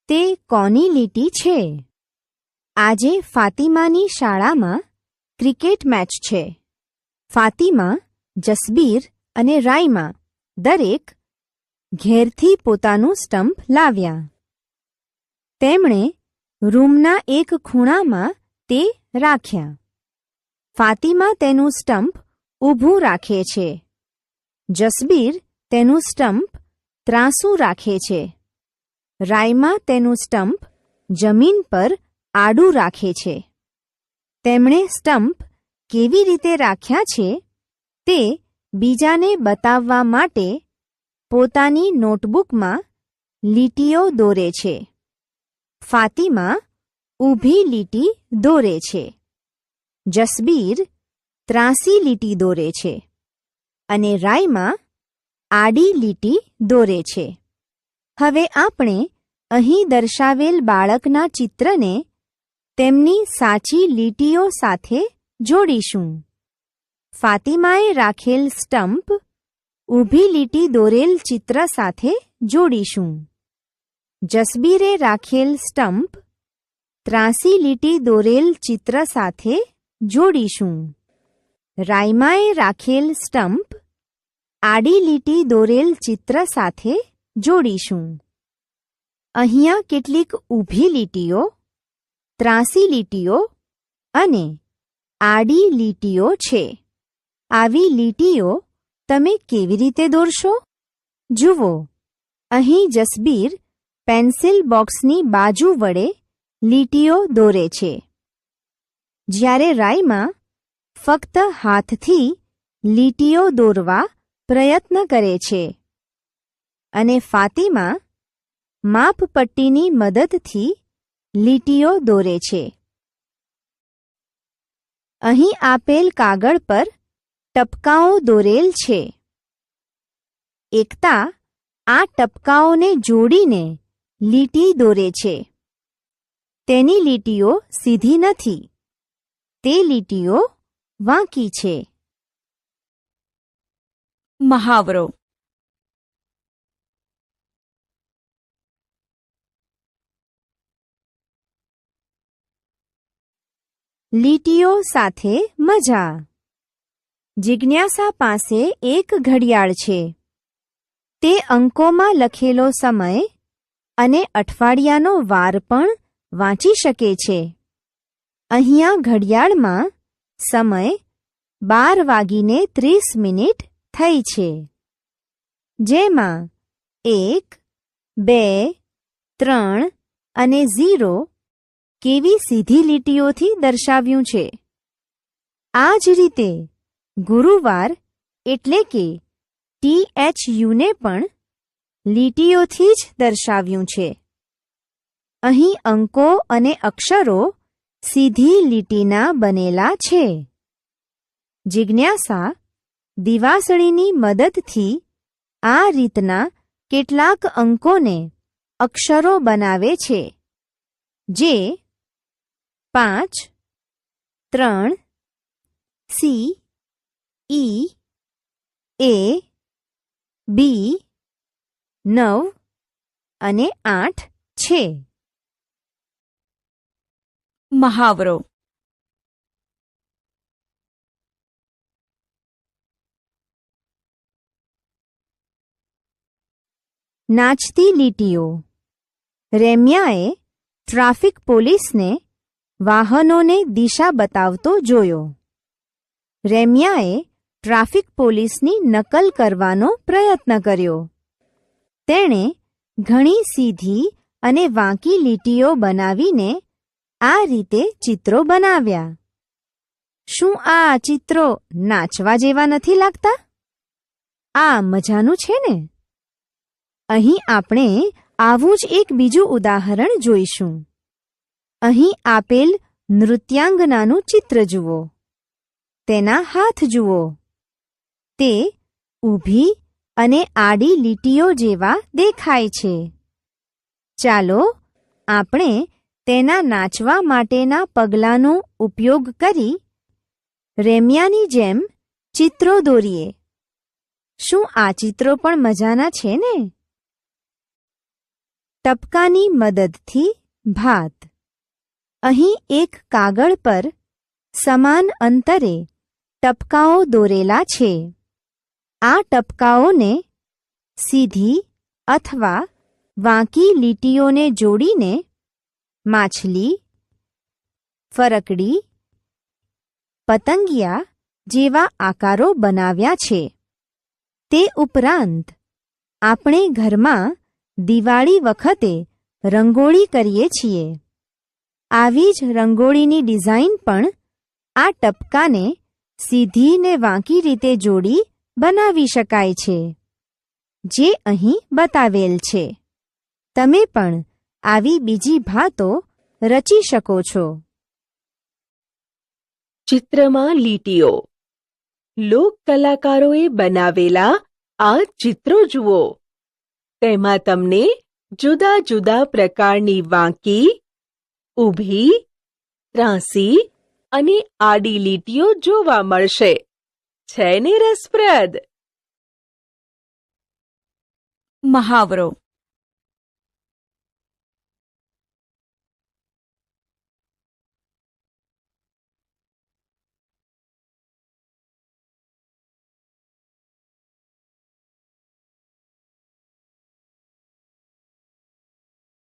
તે કોની લીટી છે? આજે ફાતિમાની શાળામાં ક્રિકેટ મેચ છે. ફાતિમા, જસબીર અને રાઈમા દરેક ઘેરથી પોતાનું સ્ટમ્પ લાવ્યા. તેમણે રૂમના એક ખૂણામાં તે રાખ્યા. ફાતિમા તેનું સ્ટમ્પ ઊભું રાખે છે. જસબીર તેનું સ્ટમ્પ ત્રાંસું રાખે છે. રાઈમા તેનું સ્ટમ્પ જમીન પર આડું રાખે છે. તેમણે સ્ટમ્પ કેવી રીતે રાખ્યા છે તે બીજાને બતાવવા માટે પોતાની નોટબુકમાં લીટીઓ દોરે છે. ફાતિમા ઊભી લીટી દોરે છે. જસબીર ત્રાંસી લીટી દોરે છે અને રાઈમા આડી લીટી દોરે છે. હવે આપણે અહીં દર્શાવેલ બાળકના ચિત્રને તેમની સાચી લીટીઓ સાથે જોડીશું. ફાતિમાએ રાખેલ સ્ટમ્પ ઊભી લીટી દોરેલ ચિત્ર સાથે જોડીશું. જસબીરે રાખેલ સ્ટમ્પ ત્રાંસી લીટી દોરેલ ચિત્ર સાથે જોડીશું. રાઈમાએ રાખેલ સ્ટમ્પ આડી લીટી દોરેલ ચિત્ર સાથે જોડીશું. અહીંયા કેટલીક ઊભી લીટીઓ, ત્રાંસી લીટીઓ અને આડી લીટીઓ છે. આવી લીટીઓ તમે કેવી રીતે દોરશો? જુઓ, અહીં જસબીર પેન્સિલ બોક્સની બાજુ વડે લીટીઓ દોરે છે, જ્યારે રાઈમા ફક્ત હાથથી લીટીઓ દોરવા પ્રયત્ન કરે છે અને ફાતિમા માપપટ્ટીની મદદથી લીટીઓ દોરે છે. અહીં આપેલ કાગળ પર ટપકાઓ દોરેલ છે. એકતા આ ટપકાઓને જોડીને લીટી દોરે છે. તેની લીટીઓ સીધી નથી, તે લીટીઓ વાંકી છે. મહાવરો. લીટીઓ સાથે મજા. જિજ્ઞાસા પાસે એક ઘડિયાળ છે. તે અંકોમાં લખેલો સમય અને અઠવાડિયાનો વાર પણ વાંચી શકે છે. અહીંયા ઘડિયાળમાં સમય 12:30 થઈ છે, જેમાં 1, 2, 3 અને 0 કેવી સીધી લીટીઓથી દર્શાવ્યું છે. આ જ રીતે ગુરુવાર એટલે કે THUને પણ લીટીઓથી જ દર્શાવ્યું છે. અહીં અંકો અને અક્ષરો સીધી લીટીના બનેલા છે. જિજ્ઞાસા દિવાસળીની મદદથી આ રીતના કેટલાક અંકોને અક્ષરો બનાવે છે, જે 5, 3, C, E, A, B, 9 અને 8 છે. મહાવરો. નાચતી લીટીઓ. રેમ્યાએ ટ્રાફિક પોલીસને વાહનોને દિશા બતાવતો જોયો. રેમ્યાએ ટ્રાફિક પોલીસની નકલ કરવાનો પ્રયત્ન કર્યો. તેણે ઘણી સીધી અને વાંકી લીટીઓ બનાવીને આ રીતે ચિત્રો બનાવ્યા. શું આ ચિત્રો નાચવા જેવા નથી લાગતા? આ મજાનું છે ને? અહીં આપણે આવું જ એક બીજું ઉદાહરણ જોઈશું. અહીં આપેલ નૃત્યાંગનાનું ચિત્ર જુઓ. તેના હાથ જુઓ. તે ઊભી અને આડી લીટીઓ જેવા દેખાય છે. ચાલો આપણે તેના નાચવા માટેના પગલાંનો ઉપયોગ કરી રેમ્યાની જેમ ચિત્રો દોરીએ. શું આ ચિત્રો પણ મજાના છે ને? ટપકાની મદદથી ભાત. અહીં એક કાગળ પર સમાન અંતરે ટપકાઓ દોરેલા છે. આ ટપકાઓને સીધી અથવા વાંકી લીટીઓને જોડીને માછલી, ફરકડી, પતંગિયા જેવા આકારો બનાવ્યા છે. તે ઉપરાંત આપણે ઘરમાં દિવાળી વખતે રંગોળી કરીએ છીએ. આવી જ રંગોળીની ડિઝાઇન પણ આ ટપકાને સીધી ને વાંકી રીતે જોડી બનાવી શકાય છે, જે અહીં બતાવેલ છે. તમે પણ આવી બીજી ભાતો રચી શકો છો. ચિત્રમાં લીટીઓ. લોક કલાકારોએ બનાવેલા આ ચિત્રો જુઓ. તેમાં તમને જુદા જુદા પ્રકારની વાંકી, ઊભી, ત્રાંસી અને આડી લીટીઓ જોવા મળશે. છે ને રસપ્રદ? મહાવરો.